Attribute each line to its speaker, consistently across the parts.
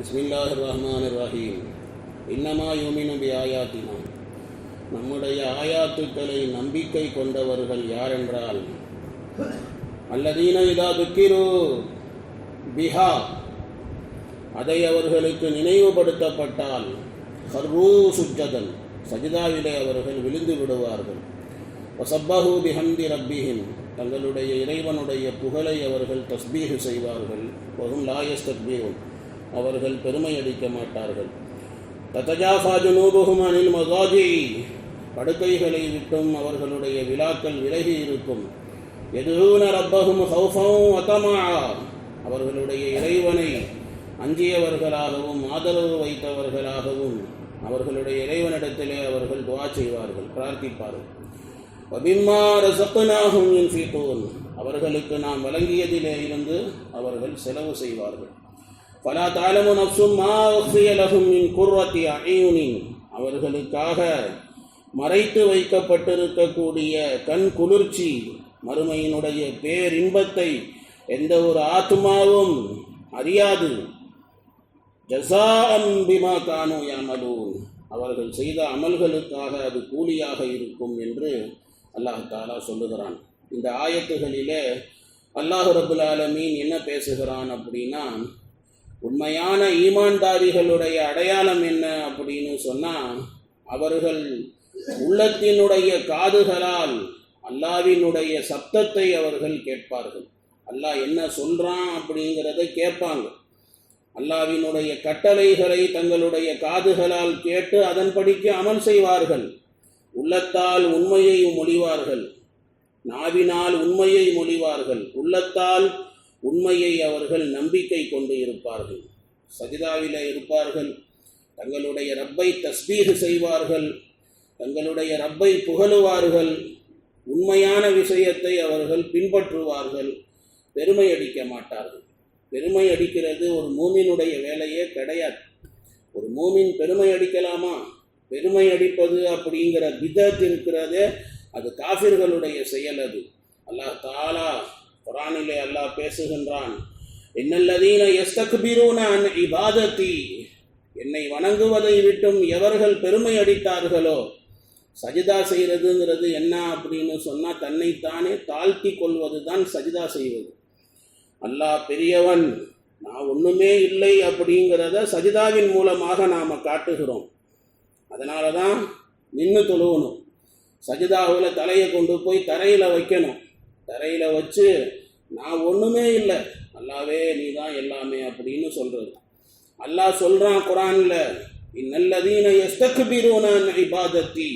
Speaker 1: பிஸ்மில்லாஹிர் ரஹ்மானிர் ரஹீம். இன்னமா யுமினு பி ஆயாத்தினா, நம்முடைய ஆயாத்துக்களை நம்பிக்கை கொண்டவர்கள் யாரென்றால், அல்லதீன இதா துக்கிரு பிஹா, அதை அவர்களுக்கு நினைவுபடுத்தப்பட்டால் ஹர்ரூ சுஜ்ஜதன், சஜிதாவிலே அவர்கள் விழுந்து விடுவார்கள். வசப்பஹு பிஹம்தி ரப்பிஹிம், தங்களுடைய இறைவனுடைய புகழை அவர்கள் தஸ்பீஹ் செய்வார்கள். வஹும் லா யஸ்தக்பீரூன், அவர்கள் பெருமை அடிக்க மாட்டார்கள். ததஜாஃபா ஜுனூபுஹும் அனில் மதாஜி, படுக்கைகளை விட்டும் அவர்களுடைய விலாக்கள் விலகி இருக்கும். யதுஊன ரப்பஹும் ஹௌஃபன் வ தமஆ, அவர்களுடைய இறைவனை அஞ்சியவர்களாகவும் ஆதரவு வைத்தவர்களாகவும் அவர்களுடைய இறைவனிடத்திலே அவர்கள் துஆ செய்வார்கள், பிரார்த்திப்பார்கள். வபிம்மா ரஸக்னாஹும் யுன்ஃபிகூன், அவர்களுக்கு நாம் வழங்கியதிலே இருந்து அவர்கள் செலவு செய்வார்கள். ஃபலா தஅலமு நஃப்ஸும் மா உஃபிய லஹும் மின் குர்ரத்தி அயூனின், அவர்களுக்காக மறைத்து வைக்கப்பட்டிருக்கக்கூடிய கண் குளிர்ச்சி, மறுமையினுடைய பேரின்பத்தை எந்த ஒரு ஆத்மாவும் அறியாது. ஜஸாஅன் பிமா கானூ யஅமலூன், அவர்கள் செய்த அமல்களுக்காக அது கூலியாக இருக்கும் என்று அல்லாஹ் தஆலா சொல்லுகிறான். இந்த ஆயத்துகளிலே அல்லாஹ் ரப்புல் ஆலமீன் என்ன பேசுகிறான் அப்படின்னா, உண்மையான ஈமான்தாரிகளுடைய அடையாளம் என்ன அப்படின்னு சொன்னால், அவர்கள் உள்ளத்தினுடைய காதுகளால் அல்லாஹ்வினுடைய சப்தத்தை அவர்கள் கேட்பார்கள். அல்லாஹ் என்ன சொல்கிறான் அப்படிங்கிறத கேட்பாங்க. அல்லாஹ்வினுடைய கட்டளைகளை தங்களுடைய காதுகளால் கேட்டு அதன்படிக்கு அமல் செய்வார்கள். உள்ளத்தால் உண்மையை மொழிவார்கள், நாவினால் உண்மையை மொழிவார்கள், உள்ளத்தால் உண்மையை அவர்கள் நம்பிக்கை கொண்டு இருப்பார்கள். சஜிதாவிலே இருப்பார்கள், தங்களுடைய ரப்பை தஸ்பீஹ் செய்வார்கள், தங்களுடைய ரப்பை புகழுவார்கள், உண்மையான விஷயத்தை அவர்கள் பின்பற்றுவார்கள், பெருமை அடிக்க மாட்டார்கள். பெருமை அடிக்கிறது ஒரு மூமினுடைய வேலையே கிடையாது. ஒரு மூமின் பெருமை அடிக்கலாமா? பெருமை அடிப்பது அப்படிங்கிற பிதத் இருக்கிறதே, அது காஃபிர்களுடைய செயல். அது அல்லாஹ் தஆலா குர்ஆனிலே அல்லாஹ் பேசுகின்றான், இன்னல்லதீன யஸ்தக்பிரூன அன் இபாதத்தி, என்னை வணங்குவதை விட்டும் எவர்கள் பெருமை அடித்தார்களோ. சஜிதா செய்கிறதுங்கிறது என்ன அப்படின்னு சொன்னால், தன்னைத்தானே தாழ்த்தி கொள்வது தான் சஜிதா செய்வது. அல்லாஹ் பெரியவன், நான் ஒன்றுமே இல்லை அப்படிங்கிறத சஜிதாவின் மூலமாக நாம் காட்டுகிறோம். அதனால தான் நின்று தொழுவணும். சஜிதாவில் தலையை கொண்டு போய் தரையில் வைக்கணும். தரையில் வச்சு நான் ஒன்றுமே இல்லை, அல்லாவே நீ தான் எல்லாமே அப்படின்னு சொல்கிறது. அல்லாஹ் சொல்கிறான் குர்ஆனில், இன்னல்லதீன யஸ்தக்பிரூன அன் இபாதத்தி,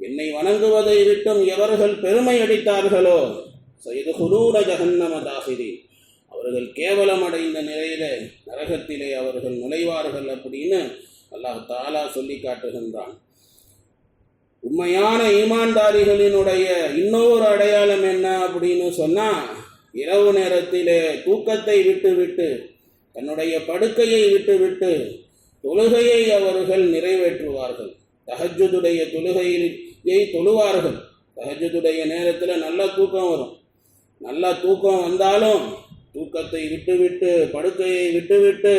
Speaker 1: என்னை வணங்குவதை விட்டும் எவர்கள் பெருமை அடித்தார்களோ சயதுகுலூன ஜஹன்னம தாஹிரீன், அவர்கள் கேவலமடைந்த நிலையிலே நரகத்திலே அவர்கள் நுழைவார்கள் அப்படின்னு அல்லாஹ் தஆலா சொல்லி காட்டுகின்றான். உண்மையான ஈமான்தாரிகளினுடைய இன்னொரு அடையாளம் என்ன அப்படின்னு சொன்னால், இரவு நேரத்திலே தூக்கத்தை விட்டுவிட்டு தன்னுடைய படுக்கையை விட்டுவிட்டு தொழுகையை அவர்கள் நிறைவேற்றுவார்கள். தஹஜ்ஜுடைய தொழுகையை தொழுவார்கள். தஹஜ்ஜுடைய நேரத்தில் நல்ல தூக்கம் வரும். நல்ல தூக்கம் வந்தாலும் தூக்கத்தை விட்டுவிட்டு படுக்கையை விட்டுவிட்டு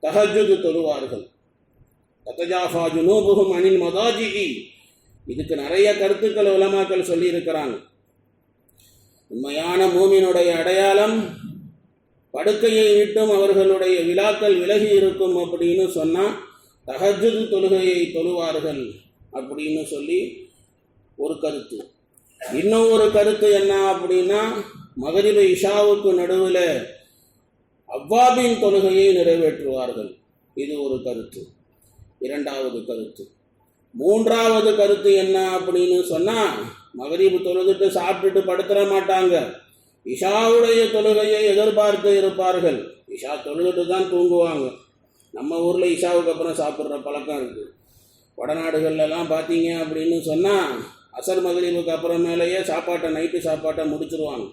Speaker 1: தஹஜ்ஜுது தொழுவார்கள். ததஜாஃபா ஜுனூபுஹும் அனில் மதாஜி, இதுக்கு நிறைய கருத்துக்கள் உலமாக்கள் சொல்லியிருக்கிறாங்க. உண்மையான மூமினுடைய அடையாளம், படுக்கையை விட்டும் அவர்களுடைய விலாக்கள் விலகி இருக்கும் அப்படின்னு சொன்னால் தஹஜ்ஜுது தொழுகையை தொழுவார்கள் அப்படின்னு சொல்லி ஒரு கருத்து. இன்னும் ஒரு கருத்து என்ன அப்படின்னா, மகரிபு இஷாவுக்கு நடுவில் அவ்வாபின் தொழுகையை நிறைவேற்றுவார்கள். இது ஒரு கருத்து, இரண்டாவது கருத்து. மூன்றாவது கருத்து என்ன அப்படின்னு சொன்னால், மகரிபு தொழுதுட்டு சாப்பிட்டுட்டு படுத்துற மாட்டாங்க, இஷாவுடைய தொழுகையை எதிர்பார்த்து இருப்பார்கள். இஷா தொழுதுட்டு தான் தூங்குவாங்க. நம்ம ஊரில் இஷாவுக்கு அப்புறம் சாப்பிட்ற பழக்கம் இருக்குது. வடநாடுகள்லாம் பார்த்தீங்க அப்படின்னு சொன்னால் அசர் மகரிபுக்கு அப்புறமேலேயே சாப்பாட்டை, நைட்டு சாப்பாட்டை முடிச்சிருவாங்க.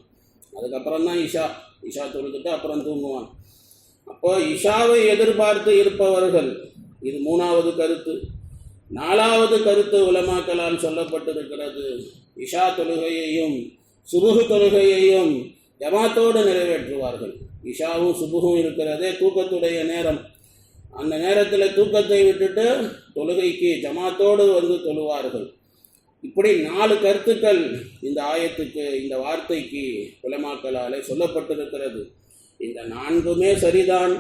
Speaker 1: அதுக்கப்புறம் தான் இஷா தொழுதுட்டு அப்புறம் தூங்குவாங்க. அப்போ இஷாவை எதிர்பார்த்து இருப்பவர்கள், இது மூணாவது கருத்து. நாலாவது கருத்து உலமாக்களால் சொல்லப்பட்டிருக்கிறது, இஷா தொழுகையையும் சுபுஹு தொழுகையையும் ஜமாத்தோடு நிறைவேற்றுவார்கள். இஷாவும் சுபுகும் இருக்கிறதே தூக்கத்துடைய நேரம். அந்த நேரத்தில் தூக்கத்தை விட்டுட்டு தொழுகைக்கு ஜமாத்தோடு வந்து தொழுவார்கள். இப்படி 4 கருத்துக்கள் இந்த ஆயத்துக்கு, இந்த வார்த்தைக்கு உலமாக்களாலே சொல்லப்பட்டிருக்கிறது. இந்த 4மே சரிதான்.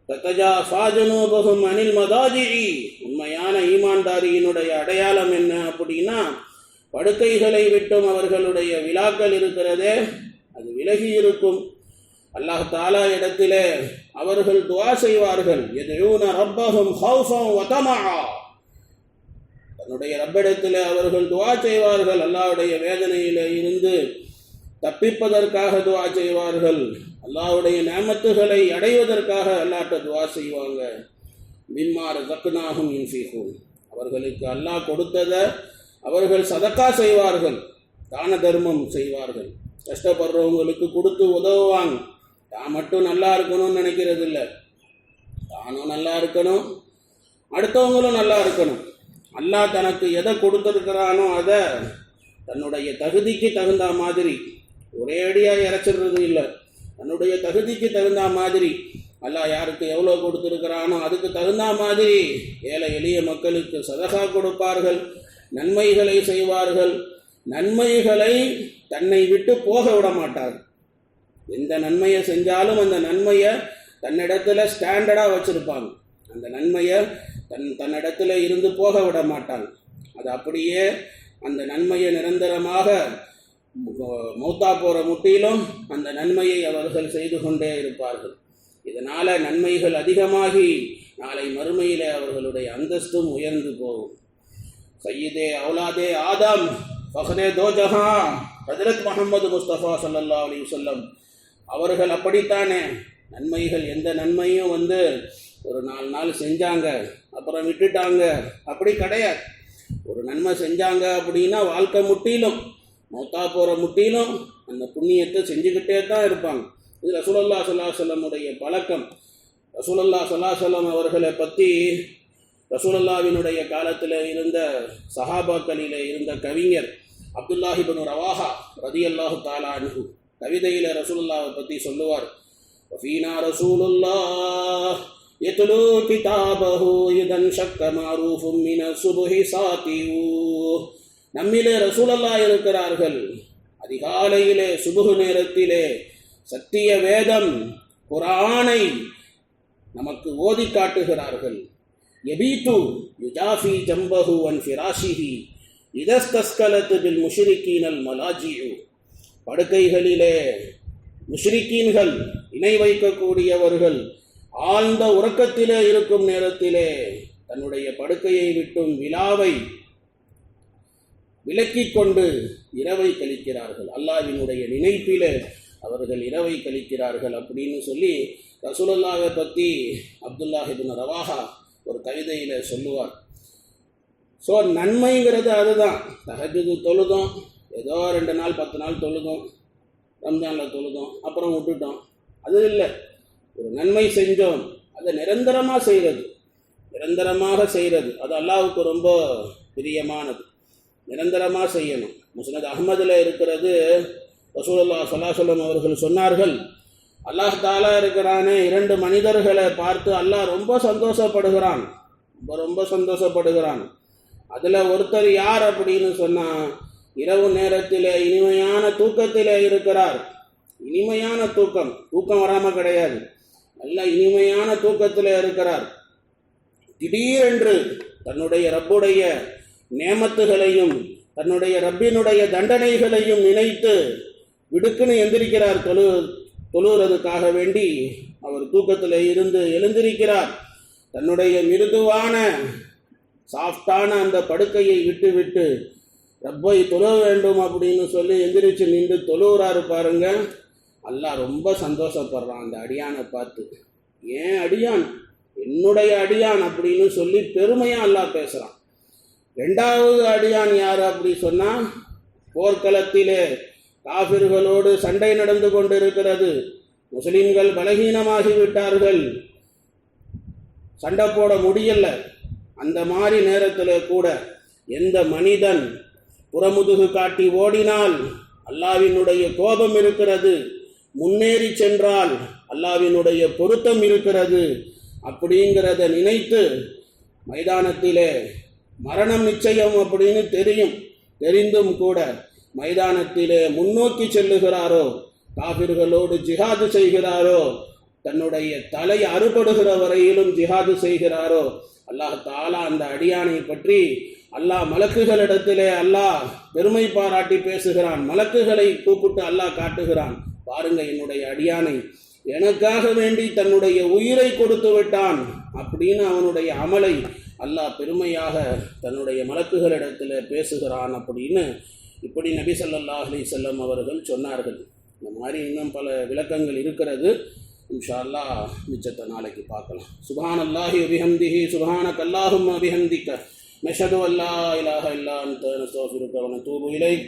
Speaker 1: தத்தஜாஃபா ஜுனூபுஹும் அனில் மதாஜிஇ, உண்மையான ஈமான்தாரியினுடைய அடையாளம் என்ன அப்படின்னா, படுக்கைகளை விட்டும் அவர்களுடைய விலாக்கள் இருக்கிறதே அது விலகி இருக்கும். அல்லாஹ் தஆலா இடத்திலே அவர்கள் துஆ செய்வார்கள். யதுஊன ரப்பஹும் ஹௌஃபன் வ தமஆ, தன்னுடைய ரப்பிடத்தில் அவர்கள் துஆ செய்வார்கள். அல்லாஹ்வுடைய வேதனையிலே இருந்து தப்பிப்பதற்காக துஆ செய்வார்கள். அல்லாஹ்வுடைய நிஅமத்துகளை அடைவதற்காக அல்லாஹ்ட்ட துஆ செய்வாங்க. மிம்மா ரஸக்னாஹும் யுன்ஃபிகூன், அவர்களுக்கு அல்லாஹ் கொடுத்ததை அவர்கள் சதக்கா செய்வார்கள், தான தர்மம் செய்வார்கள். கஷ்டப்படுறவங்களுக்கு கொடுத்து உதவுவாங்க. தான் மட்டும் நல்லா இருக்கணும்னு நினைக்கிறது இல்லை, தானும் நல்லா இருக்கணும், அடுத்தவங்களும் நல்லா இருக்கணும். அல்லாஹ் தனக்கு எதை கொடுத்துருக்கிறானோ அதை தன்னுடைய தகுதிக்கு தகுந்த மாதிரி ஒரே அடியாக இறைச்சிடுறது இல்லை. தன்னுடைய தகுதிக்கு தகுந்த மாதிரி அல்லாஹ் யாருக்கு எவ்வளோ கொடுத்துருக்கிறானோ அதுக்கு தகுந்த மாதிரி ஏழை எளிய மக்களுக்கு சதகா கொடுப்பார்கள், நன்மைகளை செய்வார்கள். நன்மைகளை தன்னை விட்டு போக விட மாட்டார்கள். எந்த நன்மையை செஞ்சாலும் அந்த நன்மையை தன்னிடத்துல ஸ்டாண்டர்டாக வச்சுருப்பாங்க. அந்த நன்மையை தன்னிடத்துல இருந்து போக விட மாட்டாங்க. அது அப்படியே அந்த நன்மையை நிரந்தரமாக மௌத்தா போகிற முட்டிலும் அந்த நன்மையை அவர்கள் செய்து கொண்டே இருப்பார்கள். இதனால் நன்மைகள் அதிகமாகி நாளை மறுமையில் அவர்களுடைய அந்தஸ்தும் உயர்ந்து போகும். சையீதே அவுலாதே ஆதம் ஃபஹ்ரே தோ ஜஹான் ஹஜ்ரத் முஹம்மது முஸ்தபா ஸல்லல்லாஹு அலைஹி வஸல்லம் அவர்கள் அப்படித்தானே. நன்மைகள் எந்த நன்மையும் ஒரு 4 நாள் செஞ்சாங்க அப்புறம் விட்டுட்டாங்க, அப்படி கிடையாது. ஒரு நன்மை செஞ்சாங்க அப்படின்னா வாழ்க்கை முட்டிலும் மௌத்தா போகிற முட்டிலும் அந்த புண்ணியத்தை செஞ்சுக்கிட்டே தான் இருப்பாங்க. இது ரசூலுல்லாஹி ஸல்லல்லாஹு அலைஹி வஸல்லமுடைய பழக்கம். ரசூலுல்லாஹி ஸல்லல்லாஹு அலைஹி வஸல்லம் அவர்களை பற்றி ரசூலுல்லாஹ்வினுடைய காலத்தில் இருந்த சஹாபாக்களிலே இருந்த கவிஞர் அப்துல்லாஹ் இப்னு ரவாஹா ரலியல்லாஹு தஆலா அன்ஹு கவிதையில் ரசூலுல்லாஹை பற்றி சொல்லுவார். வஃபீனா ரசூலுல்லாஹ் யத்லூ கிதாபஹு இதன் ஷக்க மாரூஃபும் மின சுபஹி சாத்தியூ, நம்மிலே ரசூலுல்லாஹ் இருக்கிறார்கள். அதிகாலையிலே சுபுஹ் நேரத்திலே சத்திய வேதம் குர்ஆனை நமக்கு ஓதி காட்டுகிறார்கள். யபீது யுஜாஃபி ஜம்பஹு அன் ஃபிராஷிஹி இதஸ்தஸ்கலத் பில் முஷ்ரிகீனல் மலாஜிஉ, படுக்கைகளிலே முஷ்ரிகீன்கள் இணை வைக்கக்கூடியவர்கள் ஆழ்ந்த உறக்கத்திலே இருக்கும் நேரத்திலே தன்னுடைய படுக்கையை விட்டும் விலாவை விலக்கிக் கொண்டு இரவை கழிக்கிறார்கள். அல்லாஹ்வினுடைய நினைப்பிலே அவர்கள் இரவை கழிக்கிறார்கள் அப்படின்னு சொல்லி ரசூலுல்லாஹை பற்றி அப்துல்லாஹ் இப்னு ரவாஹா ஒரு கவிதையில் சொல்லுவார். ஸோ நன்மைங்கிறது அதுதான். தஹஜ்ஜுது தொழுதோம், ஏதோ 2 நாள் 10 நாள் தொழுதோம், ரம்ஜானில் தொழுதோம், அப்புறம் விட்டுட்டோம், அது இல்லை. ஒரு நன்மை செஞ்சோம், அதை நிரந்தரமாக செய்கிறது, நிரந்தரமாக செய்கிறது அது அல்லாஹ்வுக்கு ரொம்ப பிரியமானது. நிரந்தரமாக செய்யணும். முஸ்னத் அஹ்மதில் இருக்கிறது. ரசூலுல்லாஹி ஸல்லல்லாஹு அலைஹி வஸல்லம் அவர்கள் சொன்னார்கள், அல்லாஹ் தஆலா இருக்கிறானே 2 மனிதர்களை பார்த்து அல்லாஹ் ரொம்ப சந்தோஷப்படுகிறான், ரொம்ப சந்தோஷப்படுகிறான். அதில் ஒருத்தர் யார் அப்படின்னு சொன்னால், இரவு நேரத்தில் இனிமையான தூக்கத்தில் இருக்கிறார். இனிமையான தூக்கம், தூக்கம் வராமல் கிடையாது, நல்ல இனிமையான தூக்கத்தில் இருக்கிறார். திடீரென்று தன்னுடைய ரப்புடைய நேமத்துகளையும் தன்னுடைய ரப்பினுடைய தண்டனைகளையும் நினைத்து விடுக்குன்னு எந்திரிக்கிறார். தொழுகிறதுக்காக வேண்டி அவர் தூக்கத்தில் இருந்து எழுந்திருக்கிறார். தன்னுடைய மிருதுவான சாஃப்டான அந்த படுக்கையை விட்டு ரப்பை தொழ வேண்டும் அப்படின்னு சொல்லி எந்திரிச்சு நின்று தொழுகிறாரு பாருங்க. அல்லாஹ் ரொம்ப சந்தோஷப்படுறான் அந்த அடியானை பார்த்து. ஏன் அடியான், என்னுடைய அடியான் அப்படின்னு சொல்லி பெருமையாக அல்லாஹ் பேசுகிறான். 2வது அடியான் யார் அப்படி சொன்னால், போர்க்களத்திலே காஃபிர்களோடு சண்டை நடந்து கொண்டிருக்கிறது, முஸ்லிம்கள் பலகீனமாகிவிட்டார்கள், சண்டை போட முடியல. அந்த மாதிரி நேரத்தில் கூட எந்த மனிதன் புறமுதுகு காட்டி ஓடினால் அல்லாஹ்வினுடைய கோபம் இருக்கிறது, முன்னேறி சென்றால் அல்லாஹ்வினுடைய பொருத்தம் இருக்கிறது, அப்படிங்கிறத நினைத்து மைதானத்திலே மரணம் நிச்சயம் அப்படின்னு தெரிந்தும் கூட மைதானத்திலே முன்னோக்கி செல்லுகிறாரோ, காபிர்களோடு ஜிஹாது செய்கிறாரோ, தன்னுடைய தலை அறுபடுகிற வரையிலும் ஜிஹாது செய்கிறாரோ, அல்லாஹ் தாலா அந்த அடியானை பற்றி அல்லாஹ் மலக்குகளிடத்திலே அல்லாஹ் பெருமை பாராட்டி பேசுகிறான். மலக்குகளை கூப்பிட்டு அல்லாஹ் காட்டுகிறான், பாருங்க என்னுடைய அடியானை, எனக்காக வேண்டி தன்னுடைய உயிரை கொடுத்து விட்டான் அப்படின்னு அவனுடைய அமலை அல்லாஹ் பெருமையாக தன்னுடைய மலக்குகளிடத்தில் பேசுகிறான் அப்படின்னு இப்படி நபி ஸல்லல்லாஹு அலைஹி வஸல்லம் அவர்கள் சொன்னார்கள். இந்த மாதிரி இன்னும் பல விளக்கங்கள் இருக்கிறது. இன்ஷா அல்லாஹ் மிச்சத்தை நாளைக்கு பார்க்கலாம். சுப்ஹானல்லாஹி வ பிஹம்திஹி சுப்ஹானக அல்லாஹும்ம வ பிஹம்திக நஷ்ஹது அல்லா இலாஹ இல்லா அன்த நஸ்தக்ஃபிருக வ நதூபு இலைக்.